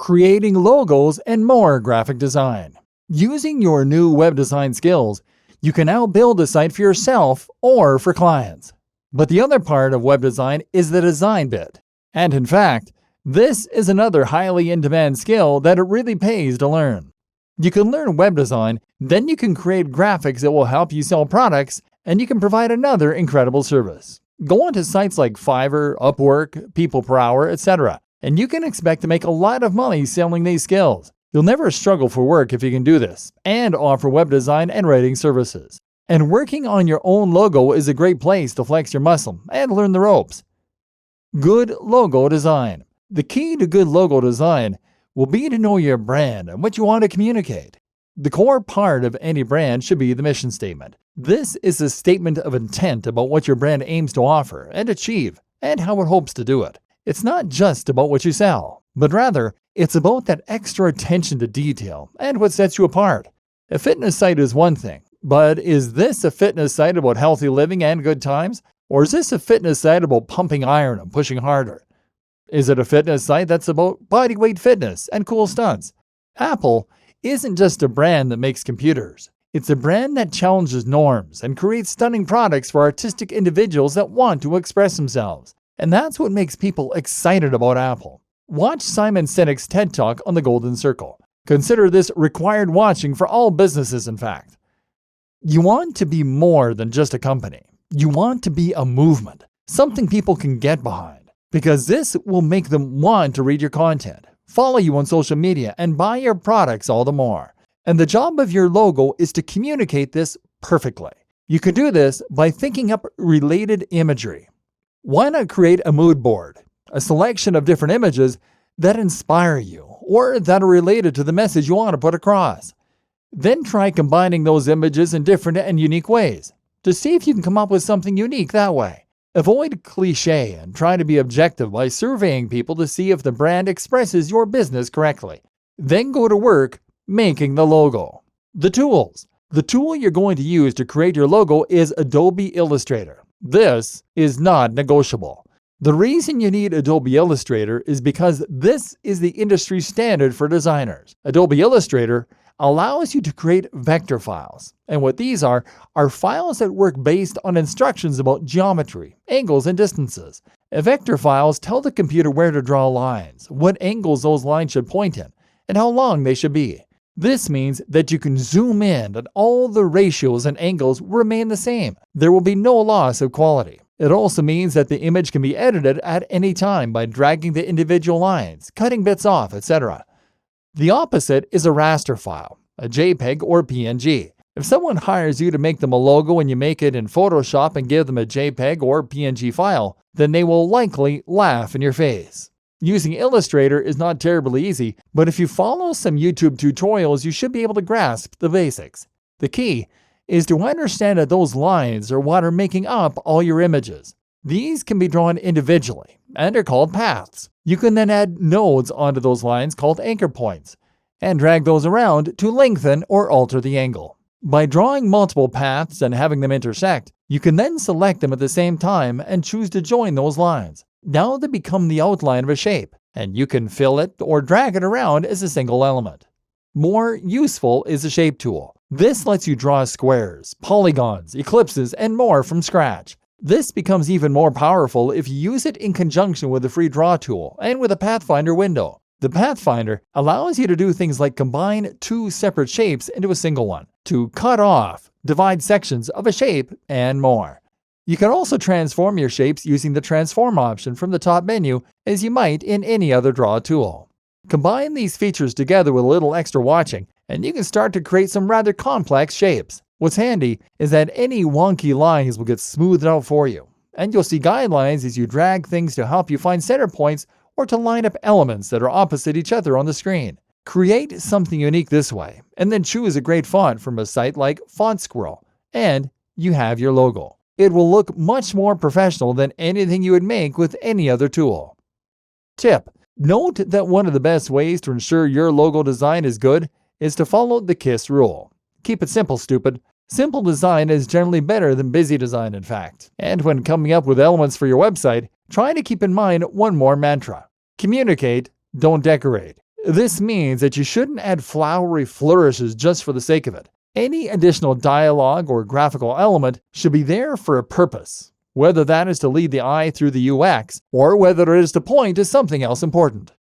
creating logos, and more graphic design. Using your new web design skills, you can now build a site for yourself or for clients. But the other part of web design is the design bit. And in fact, this is another highly in-demand skill that it really pays to learn. You can learn web design, then you can create graphics that will help you sell products, and you can provide another incredible service. Go onto sites like Fiverr, Upwork, PeoplePerHour, etc., and you can expect to make a lot of money selling these skills. You'll never struggle for work if you can do this, and offer web design and writing services. And working on your own logo is a great place to flex your muscle and learn the ropes. Good logo design. The key to good logo design will be to know your brand and what you want to communicate. The core part of any brand should be the mission statement. This is a statement of intent about what your brand aims to offer and achieve, and how it hopes to do it. It's not just about what you sell, but rather, it's about that extra attention to detail and what sets you apart. A fitness site is one thing, but is this a fitness site about healthy living and good times? Or is this a fitness site about pumping iron and pushing harder? Is it a fitness site that's about bodyweight fitness and cool stunts? Apple isn't just a brand that makes computers. It's a brand that challenges norms and creates stunning products for artistic individuals that want to express themselves. And that's what makes people excited about Apple. Watch Simon Sinek's TED Talk on the Golden Circle. Consider this required watching for all businesses, in fact. You want to be more than just a company. You want to be a movement, something people can get behind, because this will make them want to read your content, follow you on social media, and buy your products all the more. And the job of your logo is to communicate this perfectly. You can do this by thinking up related imagery. Why not create a mood board, a selection of different images that inspire you or that are related to the message you want to put across? Then try combining those images in different and unique ways to see if you can come up with something unique that way. Avoid cliché and try to be objective by surveying people to see if the brand expresses your business correctly. Then go to work making the logo. The tools. The tool you're going to use to create your logo is Adobe Illustrator. This is not negotiable. The reason you need Adobe Illustrator is because this is the industry standard for designers. Adobe Illustrator allows you to create vector files. And what these are files that work based on instructions about geometry, angles, and distances. Vector files tell the computer where to draw lines, what angles those lines should point in, and how long they should be. This means that you can zoom in and all the ratios and angles remain the same. There will be no loss of quality. It also means that the image can be edited at any time by dragging the individual lines, cutting bits off, etc. The opposite is a raster file, a JPEG or PNG. If someone hires you to make them a logo and you make it in Photoshop and give them a JPEG or PNG file, then they will likely laugh in your face. Using Illustrator is not terribly easy, but if you follow some YouTube tutorials, you should be able to grasp the basics. The key is to understand that those lines are what are making up all your images. These can be drawn individually and are called paths. You can then add nodes onto those lines called anchor points and drag those around to lengthen or alter the angle. By drawing multiple paths and having them intersect, you can then select them at the same time and choose to join those lines. Now they become the outline of a shape, and you can fill it or drag it around as a single element. More useful is the shape tool. This lets you draw squares, polygons, ellipses, and more from scratch. This becomes even more powerful if you use it in conjunction with the free draw tool and with a Pathfinder window. The Pathfinder allows you to do things like combine two separate shapes into a single one, to cut off, divide sections of a shape, and more. You can also transform your shapes using the transform option from the top menu as you might in any other draw tool. Combine these features together with a little extra watching, and you can start to create some rather complex shapes. What's handy is that any wonky lines will get smoothed out for you, and you'll see guidelines as you drag things to help you find center points or to line up elements that are opposite each other on the screen. Create something unique this way, and then choose a great font from a site like Font Squirrel, and you have your logo. It will look much more professional than anything you would make with any other tool. Tip: note that one of the best ways to ensure your logo design is good is to follow the KISS rule. Keep it simple, stupid. Simple design is generally better than busy design, in fact. And when coming up with elements for your website, try to keep in mind one more mantra. Communicate, don't decorate. This means that you shouldn't add flowery flourishes just for the sake of it. Any additional dialogue or graphical element should be there for a purpose, whether that is to lead the eye through the UX or whether it is to point to something else important.